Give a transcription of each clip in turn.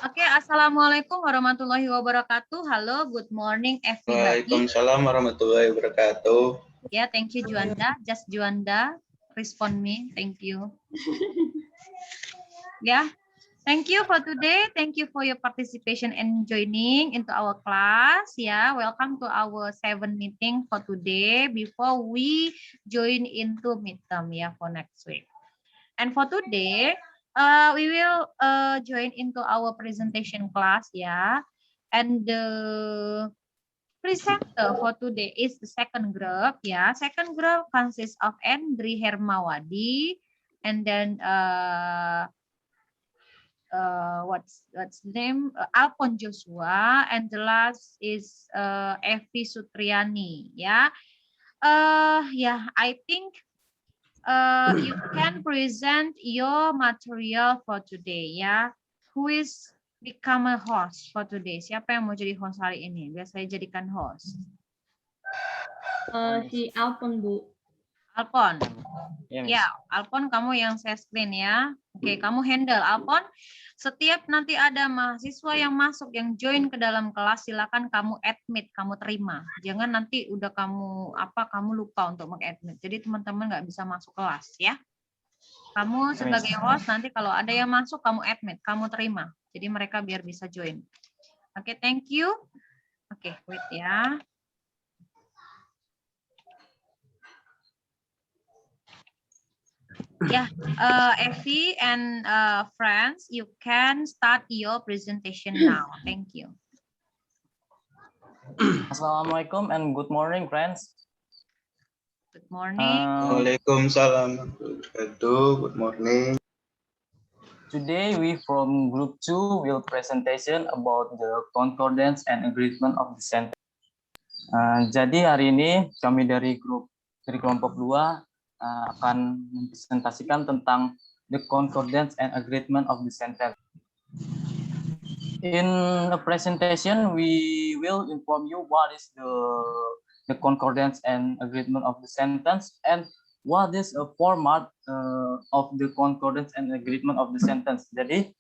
Oke, Assalamualaikum warahmatullahi wabarakatuh. Halo, good morning everybody. Waalaikumsalam warahmatullahi wabarakatuh. Yeah, thank you Juanda. Just Juanda, respond me. Thank you. Yeah, thank you for today. Thank you for your participation and joining into our class. Yeah, welcome to our 7 meeting for today before we join into midterm for next week. And for today, we will join into our presentation class and the presenter for today is the second group Second group consists of Andri Hermawadi and then what's the name, Alpon Joshua, and the last is Evi Sutriani. I think you can present your material for today. Who is become a host for today? Siapa yang mau jadi host hari ini? Biar saya jadikan host. Si Alpon, Bu. Alpon. Ya, Alpon, kamu yang share screen ya. Oke, kamu handle Alpon. Setiap nanti ada mahasiswa yang masuk, yang join ke dalam kelas, silakan kamu admit, kamu terima. Jangan nanti udah kamu lupa untuk mengadmit. Jadi teman-teman nggak bisa masuk kelas ya. Kamu sebagai host nanti kalau ada yang masuk kamu admit, kamu terima. Jadi mereka biar bisa join. Oke, thank you. Oke, wait ya. Evi and friends, you can start your presentation now. Thank you. Assalamualaikum and good morning, friends. Good morning. Waalaikumsalam warahmatullahi wabarakatuh. Good morning. Today we from group 2 will presentation about the concordance and agreement of the sentence. Jadi hari ini kami dari kelompok 2 akan mempresentasikan tentang the concordance and agreement of the sentence. In the presentation, we will inform you what is the concordance and agreement of the sentence and what is a format of the concordance and agreement of the sentence. Jadi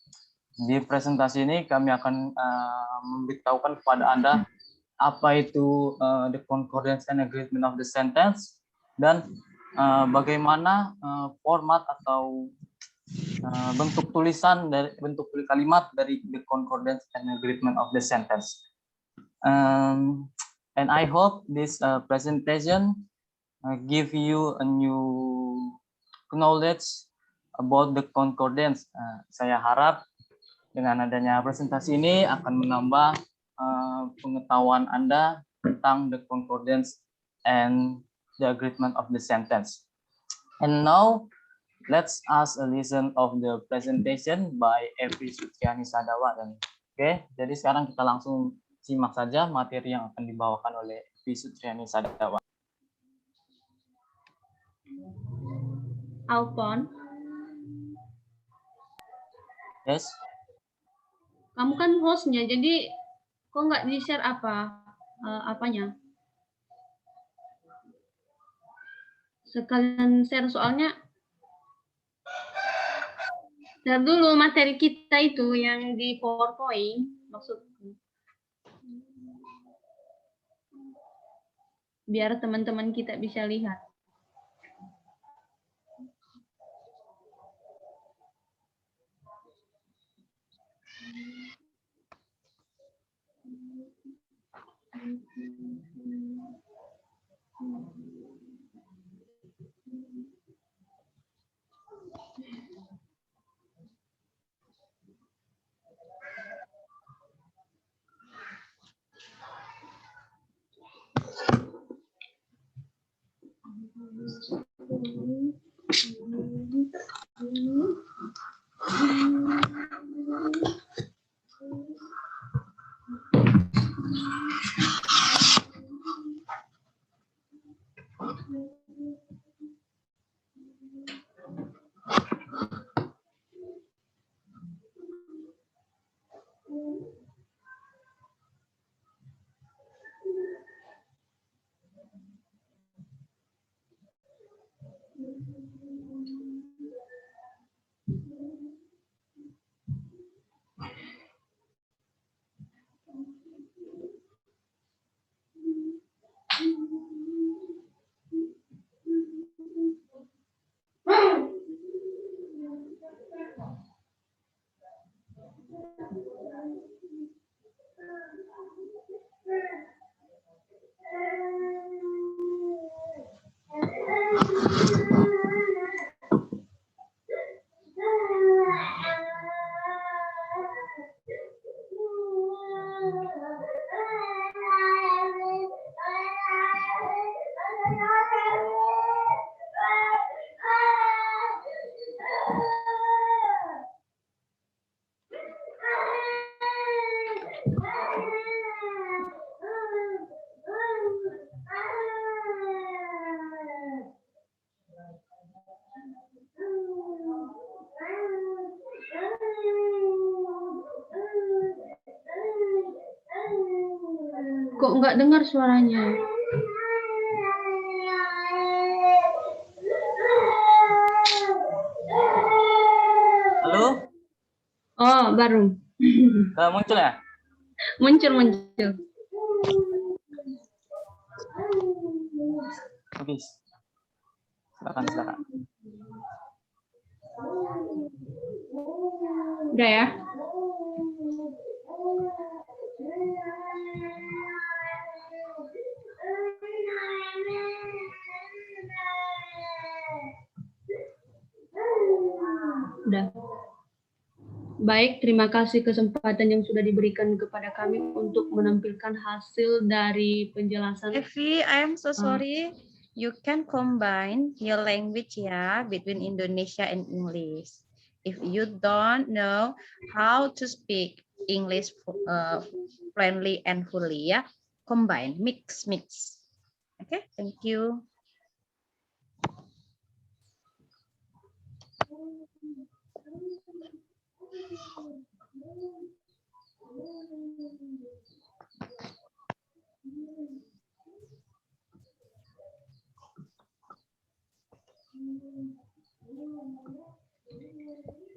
di presentasi ini kami akan memberitahukan kepada Anda apa itu the concordance and agreement of the sentence dan bagaimana format atau bentuk tulisan dari bentuk kalimat dari the concordance and agreement of the sentence. And I hope this presentation give you a new knowledge about the concordance. Saya harap dengan adanya presentasi ini akan menambah pengetahuan Anda tentang the concordance and the agreement of the sentence. And now let's ask a listen of the presentation by Evi Sutriani Sadawa. Oke, jadi sekarang kita langsung simak saja materi yang akan dibawakan oleh Evi Sutriani Sadawa. Alpon. Yes. Kamu kan hostnya, jadi kok nggak di-share apanya? Sekalian share soalnya. Share dulu materi kita itu yang di PowerPoint maksudku. Biar teman-teman kita bisa lihat. Kok nggak dengar suaranya? Halo, Oh, baru. udah muncul ya? Muncul. Oke, silakan. Udah ya? Udah. Baik, terima kasih kesempatan yang sudah diberikan kepada kami untuk menampilkan hasil dari penjelasan. Evi, I am so sorry. You can combine your language between Indonesia and English. If you don't know how to speak English friendly and fully, combine, mix. Okay, thank you.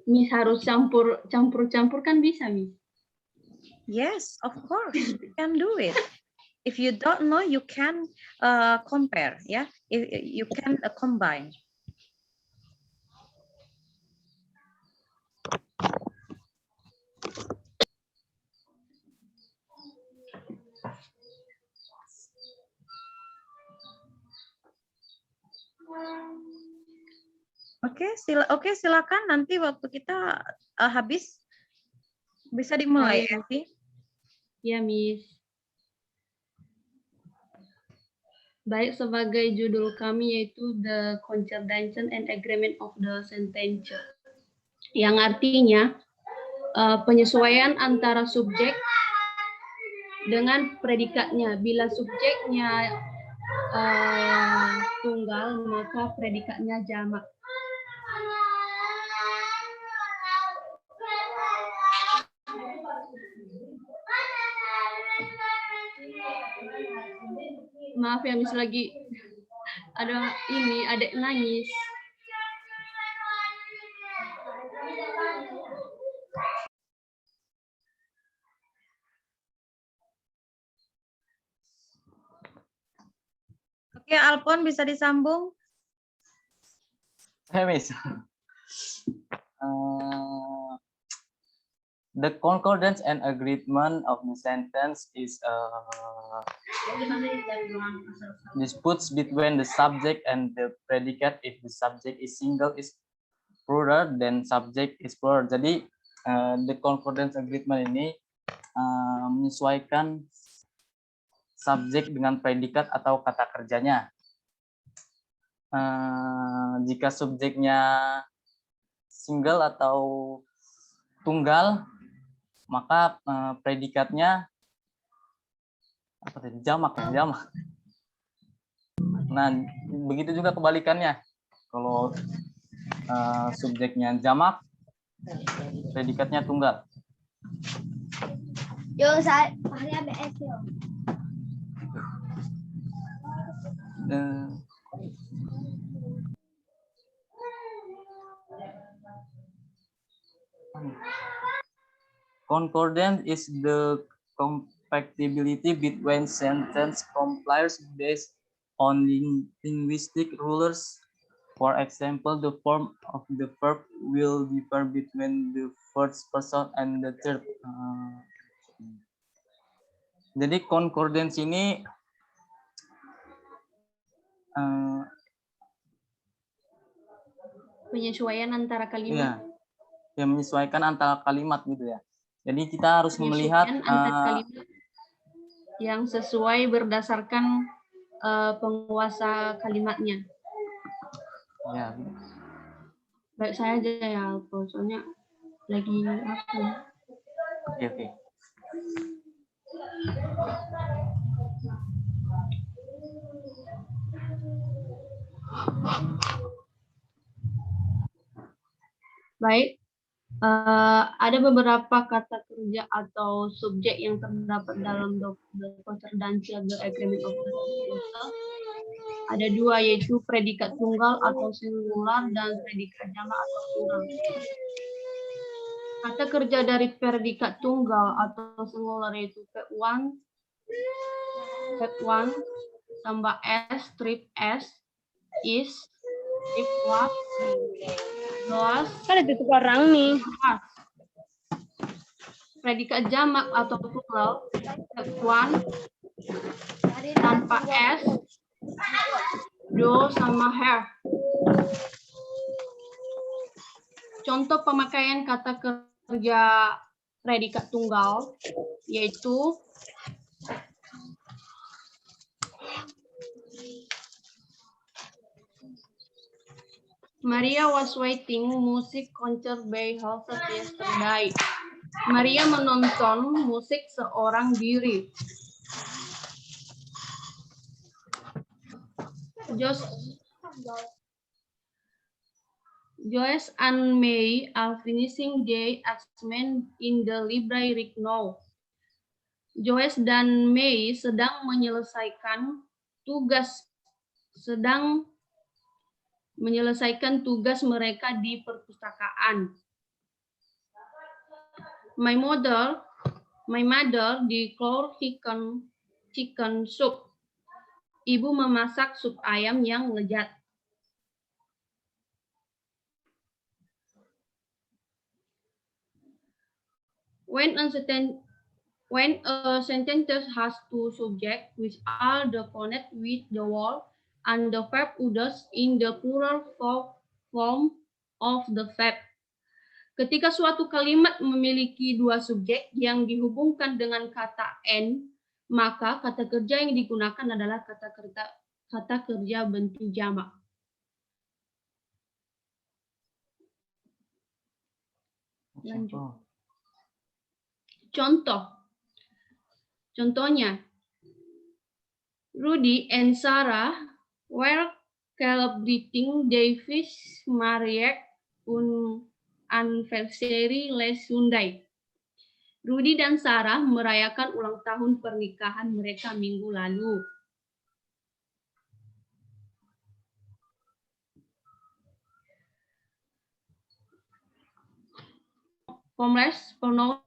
Miss harus campur kan bisa, Miss? Yes, of course, you can do it. If you don't know, you can compare, you can combine. Oke, silakan nanti waktu kita habis bisa dimulai, Evi. Ya, Miss. Baik, sebagai judul kami yaitu The Concordance and Agreement of the Sentence, yang artinya penyesuaian antara subjek dengan predikatnya. Bila subjeknya tunggal, maka predikatnya jamak. Maaf ya, Miss, lagi ada adik nangis. Oke, Alpon bisa disambung. Hey, Miss. The concordance and agreement of the sentence is disputes between the subject and the predicate. If the subject is single is plural, then subject is plural. Jadi the concordance agreement ini menyesuaikan subjek dengan predikat atau kata kerjanya. Jika subjeknya single atau tunggal, maka predikatnya apa tadi? Jamak. Nah, begitu juga kebalikannya. Kalau subjeknya jamak, predikatnya tunggal. Yo, saya hari ABS yo. Concordance is the compatibility between sentence compliers based on linguistic rules. For example, the form of the verb will differ between the first person and the third. Jadi concordance ini Penyesuaian antara kalimat. Ya, menyesuaikan antara kalimat gitu ya. Jadi kita harus melihat antara kalimat yang sesuai berdasarkan penguasa kalimatnya. Ya. Baik, saya aja ya, soalnya lagi apa? Oke. Baik, ada beberapa kata kerja atau subjek yang terdapat dalam the Concordance Agreement of Proposal. Ada dua, yaitu predikat tunggal atau singular dan predikat jamak atau plural. Kata kerja dari predikat tunggal atau singular yaitu verb 1 tambah s, strip s, is, strip was, was, Kan ada tuh orang nih. was. Predikat jamak atau plural verb 1 tanpa s, do sama have. Contoh pemakaian kata kerja predikat tunggal yaitu Maria was waiting music concert by herself yesterday. Maria menonton musik seorang diri. Joyce and May are finishing their assignment in the library now. Joyce dan May sedang menyelesaikan tugas mereka di perpustakaan. My mother declared chicken soup. Ibu memasak sup ayam yang lezat. When a sentence has two subjects which are connected with the word and the verb others in the plural form of the verb. Ketika suatu kalimat memiliki dua subjek yang dihubungkan dengan kata and, maka kata kerja yang digunakan adalah kata kerja bentuk jamak. Lanjut. Contohnya, Rudy and Sarah were celebrating Davis' marriage anniversary last Sunday. Rudy dan Sarah merayakan ulang tahun pernikahan mereka minggu lalu. Formless pronoun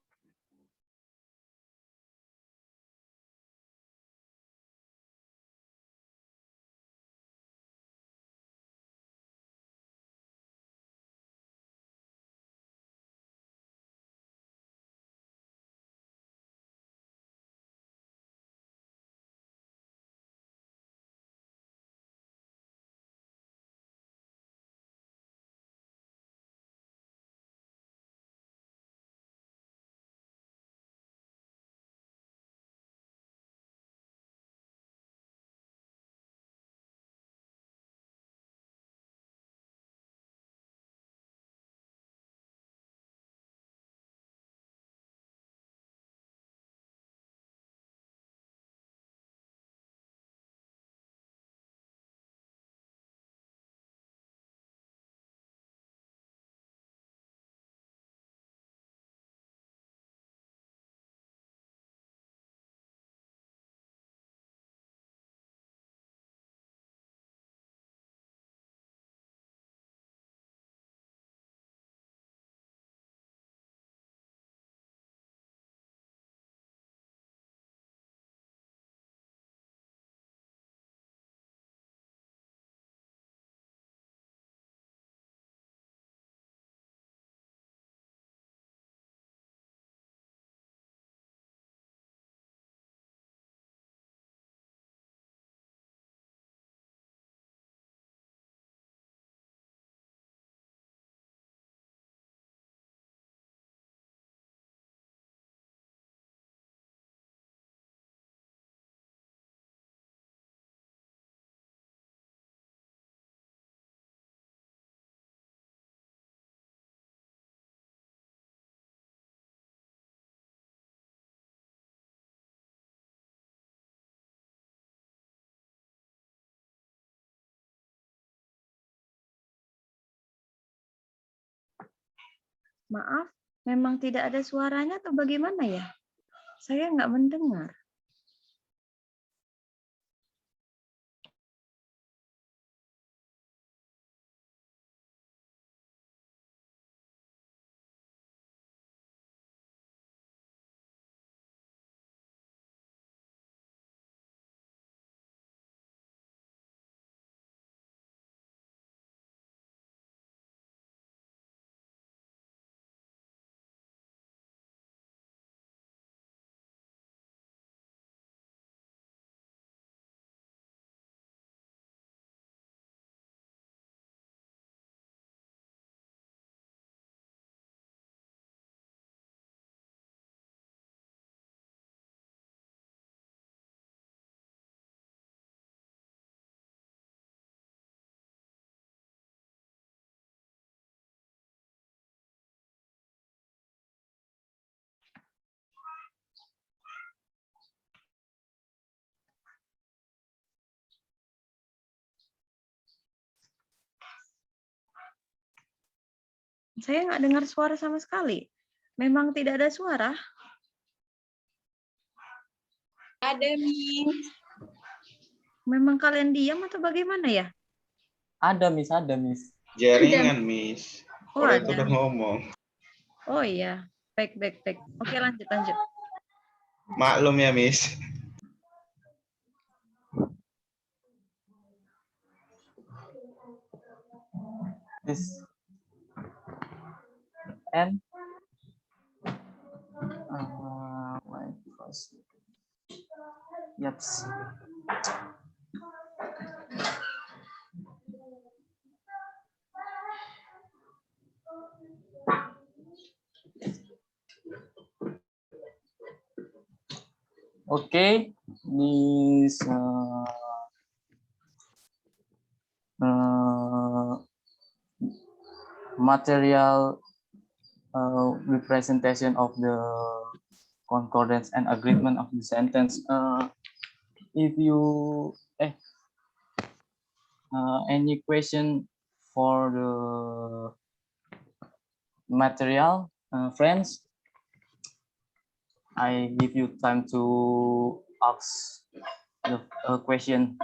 Maaf, memang tidak ada suaranya atau bagaimana ya? Saya nggak mendengar. Saya nggak dengar suara sama sekali. Memang tidak ada suara? Ada, Miss. Memang kalian diam atau bagaimana ya? Ada, Miss. Jaringan, Miss. Oh, Orang itu ada. udah ngomong. Oh iya, baik. Oke, lanjut. Maklum ya, Miss. This and wait first. Yaps. Okay, this material representation of the concordance and agreement of the sentence. If you any question for the material, friends, I give you time to ask the question.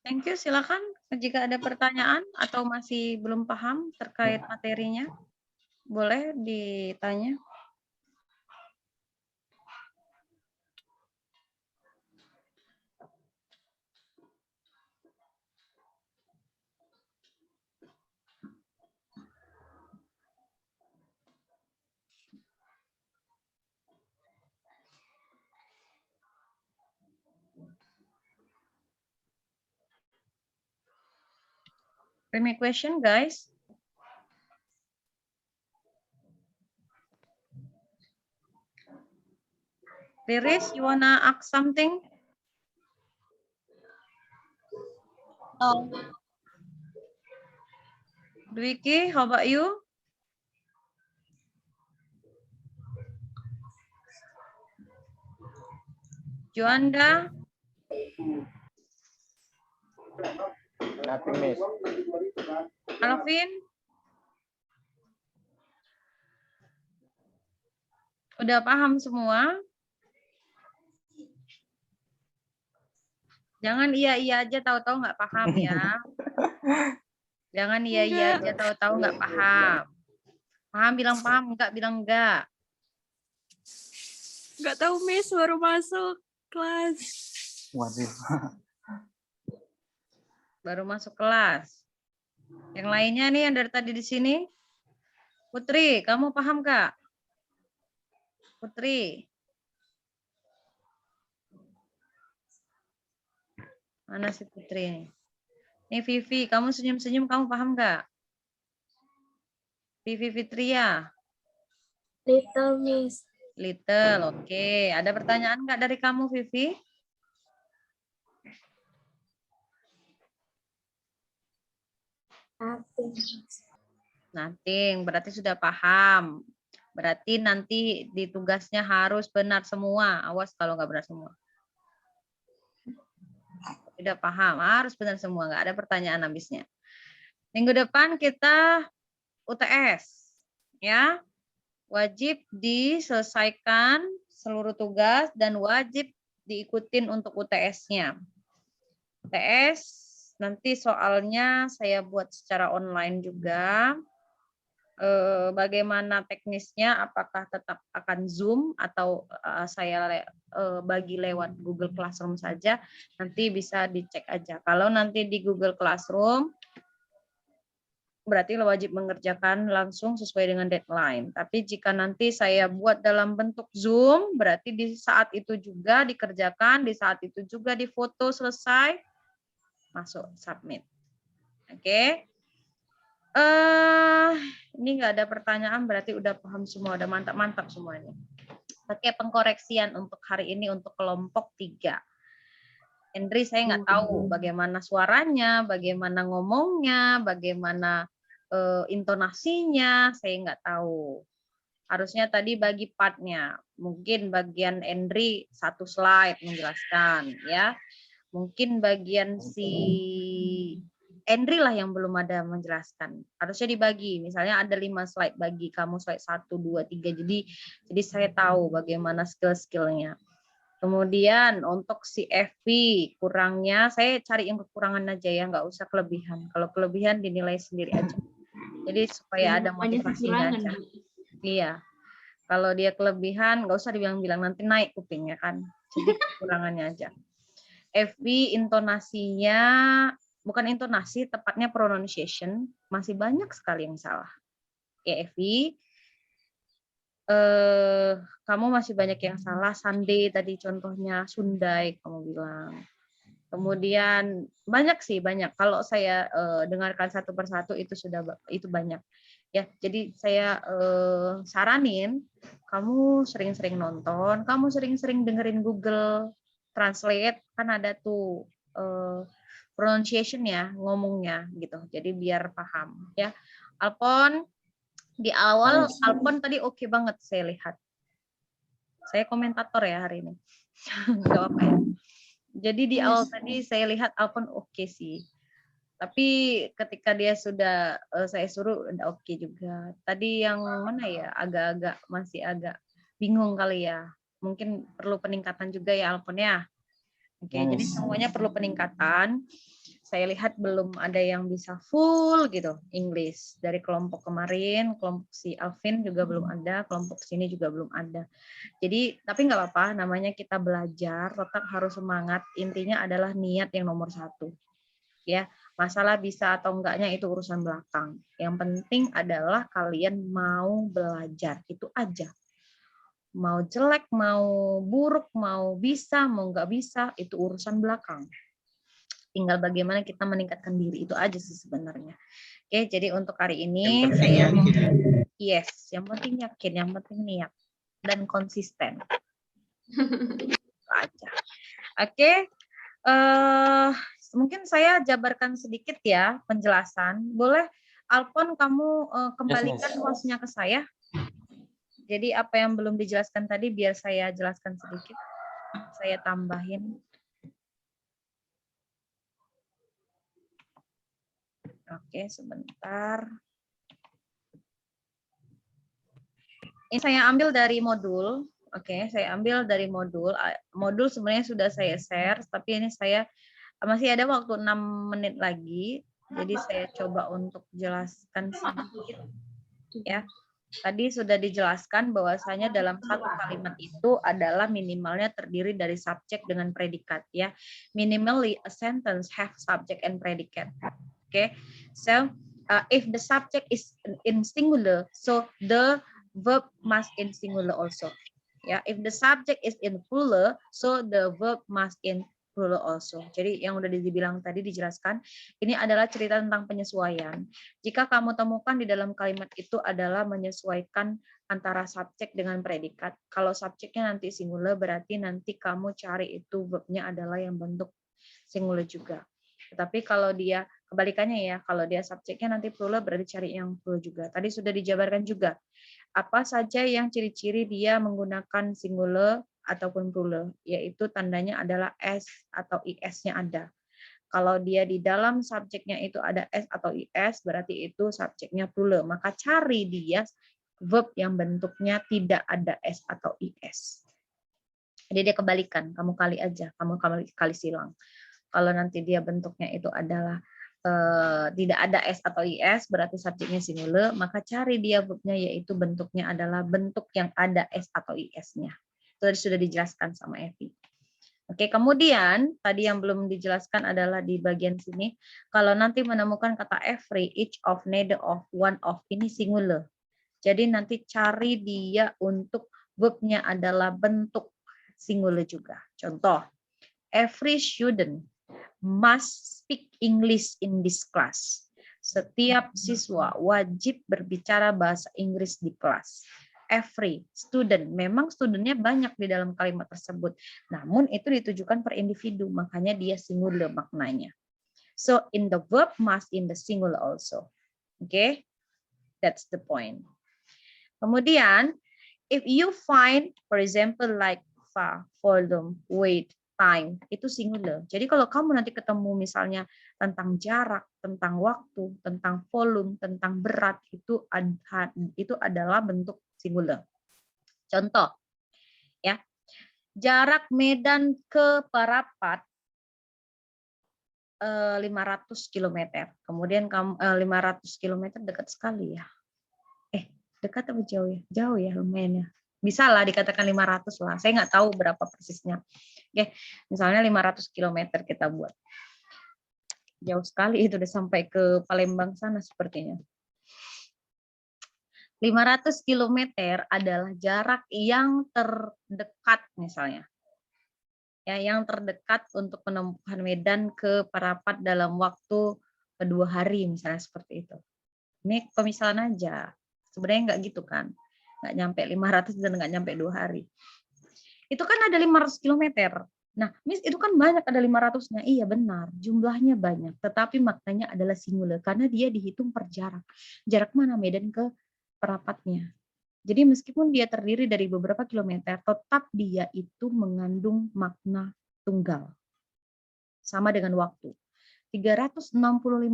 Thank you, silakan. Jika ada pertanyaan atau masih belum paham terkait materinya, boleh ditanya. Any question, guys? Riris, you wanna ask something? No. Dwiki, how about you? Juanda? Nothing, Miss. Alvin? Udah paham semua? Jangan iya aja tahu-tahu nggak paham ya. Jangan iya aja tahu-tahu nggak paham. Paham bilang paham, enggak bilang enggak. Nggak tahu, Miss, baru masuk kelas. Waduh. Baru masuk kelas. Yang lainnya nih yang dari tadi di sini. Putri, kamu paham Kak? Putri. Mana si Putri ini? Nih Vivi, kamu senyum-senyum, kamu paham nggak? Vivi Fitria. Little Miss. Little, oke. Ada pertanyaan nggak dari kamu, Vivi? Nothing, berarti sudah paham. Berarti nanti di tugasnya harus benar semua. Awas kalau nggak benar semua. Udah paham, harus benar semua, nggak ada pertanyaan habisnya. Minggu depan kita UTS, ya. Wajib diselesaikan seluruh tugas dan wajib diikutin untuk UTS-nya. UTS nanti soalnya saya buat secara online juga. Bagaimana teknisnya, apakah tetap akan Zoom atau saya bagi lewat Google Classroom saja, nanti bisa dicek aja. Kalau nanti di Google Classroom, berarti wajib mengerjakan langsung sesuai dengan deadline. Tapi jika nanti saya buat dalam bentuk Zoom, berarti di saat itu juga dikerjakan, di saat itu juga difoto selesai, masuk submit. Oke. Ini nggak ada pertanyaan, berarti udah paham semua, udah mantap-mantap semuanya. Oke, pengkoreksian untuk hari ini untuk kelompok 3. Henry, saya nggak tahu bagaimana suaranya, bagaimana ngomongnya, bagaimana intonasinya, saya nggak tahu. Harusnya tadi bagi partnya, mungkin bagian Henry 1 slide menjelaskan, ya. Mungkin bagian si Henry lah yang belum ada menjelaskan. Harusnya dibagi. Misalnya ada 5 slide, bagi kamu slide 1, 2, 3. Jadi saya tahu bagaimana skill-skillnya. Kemudian untuk si FV kurangnya, saya cari yang kekurangan aja ya, nggak usah kelebihan. Kalau kelebihan dinilai sendiri aja. Jadi supaya ada motivasinya aja. Iya. Kalau dia kelebihan, nggak usah dibilang-bilang, nanti naik kupingnya kan. Jadi kekurangannya aja. FV intonasinya, bukan intonasi, tepatnya pronunciation, masih banyak sekali yang salah. Ya, FV, kamu masih banyak yang salah. Sunday tadi contohnya, Sundai kamu bilang. Kemudian banyak sih, banyak. Kalau saya dengarkan satu persatu itu banyak. Ya, jadi saya saranin kamu sering-sering nonton, kamu sering-sering dengerin Google Translate, kan ada tuh pronunciation ya, ngomongnya gitu. Jadi biar paham ya. Alpon di awal, Alpon tadi oke banget saya lihat. Saya komentator ya hari ini. Enggak apa ya. Jadi di awal tadi saya lihat Alpon oke sih. Tapi ketika dia sudah saya suruh udah oke juga. Tadi yang mana ya, agak-agak masih agak bingung kali ya. Mungkin perlu peningkatan juga ya Alpon ya. Oke, jadi semuanya perlu peningkatan. Saya lihat belum ada yang bisa full gitu English. Dari kelompok kemarin, kelompok si Alvin juga belum ada, kelompok sini juga belum ada. Jadi, tapi nggak apa-apa, namanya kita belajar, tetap harus semangat. Intinya adalah niat yang nomor 1. Ya, masalah bisa atau enggaknya itu urusan belakang. Yang penting adalah kalian mau belajar, itu aja. Mau jelek, mau buruk, mau bisa, mau nggak bisa, itu urusan belakang. Tinggal bagaimana kita meningkatkan diri, itu aja sih sebenarnya. Oke, jadi untuk hari ini saya yang penting yakin, yang penting niat dan konsisten. Itu aja. Oke, mungkin saya jabarkan sedikit ya penjelasan. Boleh Alpon kamu kembalikan hostnya ke saya. Jadi apa yang belum dijelaskan tadi biar saya jelaskan sedikit. Saya tambahin. Oke, sebentar. Ini saya ambil dari modul. Oke, saya ambil dari modul. Modul sebenarnya sudah saya share, tapi ini saya masih ada waktu 6 menit lagi. Jadi saya coba untuk jelaskan sedikit. Ya. Tadi sudah dijelaskan bahwasanya dalam satu kalimat itu adalah minimalnya terdiri dari subjek dengan predikat ya. Minimally a sentence have subject and predicate. Okay. So if the subject is in singular, so the verb must in singular also. Ya, if the subject is in plural, so the verb must in plural also. Jadi yang udah dibilang tadi dijelaskan, ini adalah cerita tentang penyesuaian. Jika kamu temukan di dalam kalimat itu adalah menyesuaikan antara subjek dengan predikat. Kalau subjeknya nanti singular, berarti nanti kamu cari itu verbnya adalah yang bentuk singular juga. Tetapi kalau dia kebalikannya ya, kalau dia subjeknya nanti plural, berarti cari yang plural juga. Tadi sudah dijabarkan juga. Apa saja yang ciri-ciri dia menggunakan singular ataupun plural, yaitu tandanya adalah S atau IS-nya ada. Kalau dia di dalam subjeknya itu ada S atau IS, berarti itu subjeknya plural. Maka cari dia verb yang bentuknya tidak ada S atau IS. Jadi dia kebalikan, kamu kali aja, kamu kali silang. Kalau nanti dia bentuknya itu adalah tidak ada S atau IS, berarti subjeknya singular, maka cari dia verbnya yaitu bentuknya adalah bentuk yang ada S atau IS-nya. Itu tadi sudah dijelaskan sama Evi. Oke, kemudian tadi yang belum dijelaskan adalah di bagian sini. Kalau nanti menemukan kata every, each of, neither of, one of, ini singular. Jadi nanti cari dia untuk verbnya adalah bentuk singular juga. Contoh, every student must speak English in this class. Setiap siswa wajib berbicara bahasa Inggris di kelas. Every student, memang studentnya banyak di dalam kalimat tersebut, namun itu ditujukan per individu, makanya dia singular maknanya. So in the verb must in the singular also. Okay, that's the point. Kemudian, if you find, for example, like far, volume, weight, time, itu singular. Jadi kalau kamu nanti ketemu misalnya tentang jarak, tentang waktu, tentang volume, tentang berat, itu adalah bentuk singular. Contoh, ya, jarak Medan ke Parapat 500 km. Kemudian kamu 500 km dekat sekali ya. Dekat atau jauh ya? Jauh ya, lumayan ya. Bisa lah dikatakan 500 lah. Saya nggak tahu berapa persisnya. Oke, misalnya 500 km kita buat. Jauh sekali itu udah sampai ke Palembang sana sepertinya. 500 km adalah jarak yang terdekat misalnya. Ya, yang terdekat untuk menempuh Medan ke Parapat dalam waktu 2 hari misalnya seperti itu. Ini pemisalan aja. Sebenarnya nggak gitu kan. Nggak nyampe 500 dan nggak nyampe 2 hari. Itu kan ada 500 km. Nah, Miss, itu kan banyak ada 500-nya. Iya benar, jumlahnya banyak. Tetapi maknanya adalah singular karena dia dihitung per jarak. Jarak mana Medan ke Parapatnya. Jadi meskipun dia terdiri dari beberapa kilometer, tetap dia itu mengandung makna tunggal. Sama dengan waktu. 365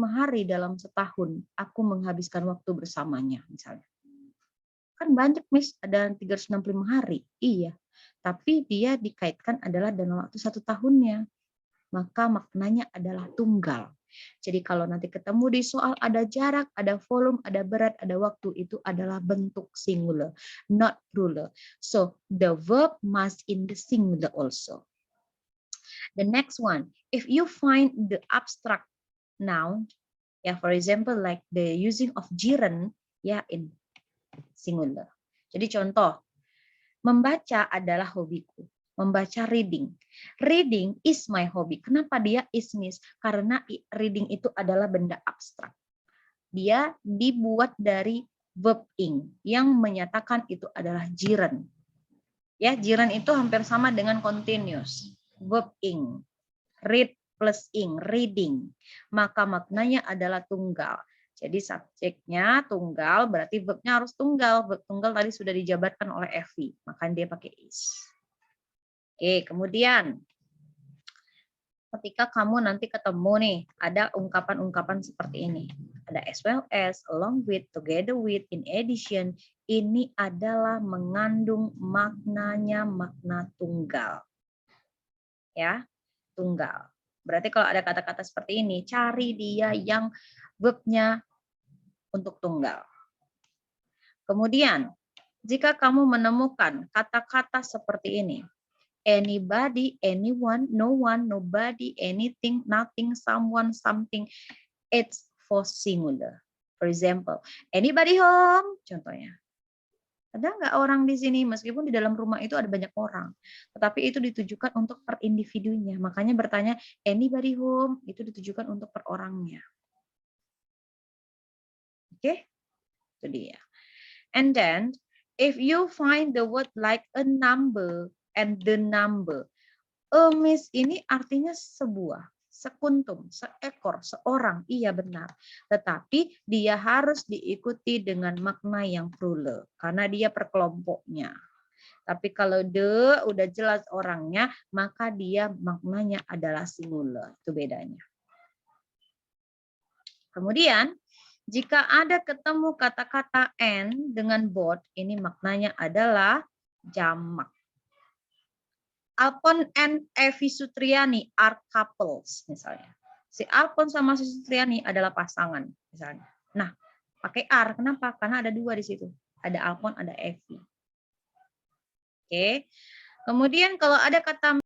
hari dalam setahun aku menghabiskan waktu bersamanya misalnya. Kan banyak Miss, ada 365 hari. Iya. Tapi dia dikaitkan adalah dalam waktu 1 tahunnya. Maka maknanya adalah tunggal. Jadi kalau nanti ketemu di soal ada jarak, ada volume, ada berat, ada waktu, itu adalah bentuk singular, not plural. So the verb must in the singular also. The next one, if you find the abstract noun, yeah, for example like the using of jiran, ya, in singular. Jadi contoh, membaca adalah hobiku. Membaca reading. Reading is my hobby. Kenapa dia is Miss? Karena reading itu adalah benda abstrak. Dia dibuat dari verb ing yang menyatakan itu adalah jiran. Ya, jiran itu hampir sama dengan continuous. Verb ing. Read plus ing, reading. Maka maknanya adalah tunggal. Jadi subjeknya tunggal, berarti verbnya harus tunggal. Verb tunggal tadi sudah dijabarkan oleh Evi, makanya dia pakai is. Oke, kemudian ketika kamu nanti ketemu nih, ada ungkapan-ungkapan seperti ini. Ada as well as, along with, together with, in addition. Ini adalah mengandung maknanya makna tunggal. Ya, tunggal. Berarti kalau ada kata-kata seperti ini, cari dia yang verbnya untuk tunggal. Kemudian, jika kamu menemukan kata-kata seperti ini, anybody, anyone, no one, nobody, anything, nothing, someone, something, it's for singular. For example, anybody home? Contohnya. Ada nggak orang di sini? Meskipun di dalam rumah itu ada banyak orang, tetapi itu ditujukan untuk per individunya. Makanya bertanya anybody home itu ditujukan untuk per orangnya. Oke, itu dia. And then if you find the word like a number and the number, Miss, ini artinya sebuah, sekuntum, seekor, seorang, iya benar. Tetapi dia harus diikuti dengan makna yang plural karena dia per kelompoknya. Tapi kalau udah jelas orangnya, maka dia maknanya adalah singular. Itu bedanya. Kemudian, jika ada ketemu kata-kata and dengan both, ini maknanya adalah jamak. Alpon and Evi Sutriani are couples, misalnya. Si Alpon sama si Sutriani adalah pasangan, misalnya. Nah, pakai are, kenapa? Karena ada dua di situ. Ada Alpon, ada Evi. Oke. Kemudian kalau ada kata